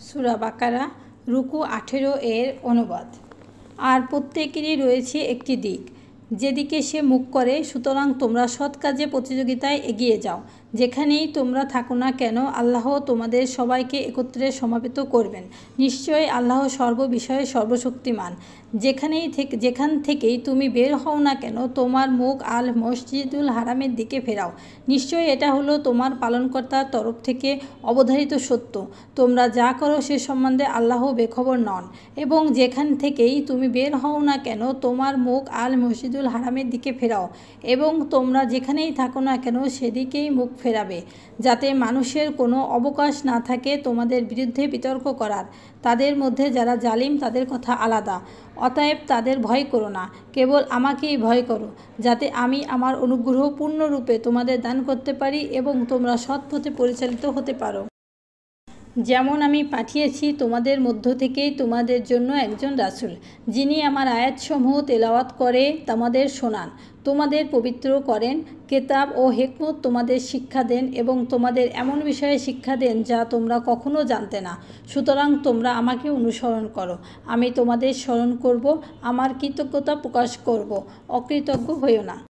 সূরা বাকারা রুকু 18 এর অনুবাদ। আর প্রত্যেকেরই রয়েছে একটি দিক, যেদিকে সে মুখ করে, সুতরাং তোমরা সৎ কাজে প্রতিযোগিতায় এগিয়ে যাও। যেখানেই তোমরা থাকো না কেন, আল্লাহ তোমাদের সবাইকে একত্রে সমাবেত করবেন। নিশ্চয়ই আল্লাহ সর্ববিষয়ে সর্বশক্তিমান। যেখান থেকেই তুমি বের হও না কেন, তোমার মুখ আল মসজিদুল হারামের দিকে ফেরাও। নিশ্চয়ই এটা হলো তোমার পালনকর্তার তরফ থেকে অবধারিত সত্য। তোমরা যা করো সে সম্বন্ধে আল্লাহ বেখবর নন। এবং যেখান থেকেই তুমি বের হও না কেন, তোমার মুখ আল মসজিদুল হারামের দিকে ফেরাও, এবং তোমরা যেখানেই থাকো না কেন সেদিকেই মুখ ফেরাবে, যাতে মানুষের কোনো অবকাশ না থাকে তোমাদের বিরুদ্ধে বিতর্ক করার। তাদের মধ্যে যারা জালিম তাদের কথা আলাদা। অতএব তাদের ভয় করো না, কেবল আমাকেই ভয় করো, যাতে আমি আমার অনুগ্রহ পূর্ণরূপে তোমাদের দান করতে পারি এবং তোমরা সৎ পথে পরিচালিত হতে পারো। যেমন আমি পাঠিয়েছি তোমাদের মধ্য থেকেই তোমাদের জন্য একজন রাসূল, যিনি আমার আয়াতসমূহ তেলাওয়াত করে তোমাদের শোনান, তোমাদের পবিত্র করেন, কেতাব ও হিকমত তোমাদের শিক্ষা দেন এবং তোমাদের এমন বিষয়ে শিক্ষা দেন যা তোমরা কখনো জানতে না। সুতরাং তোমরা আমাকে অনুসরণ করো, আমি তোমাদের স্মরণ করব, আমার কৃতজ্ঞতা প্রকাশ করব, অকৃতজ্ঞ হইও না।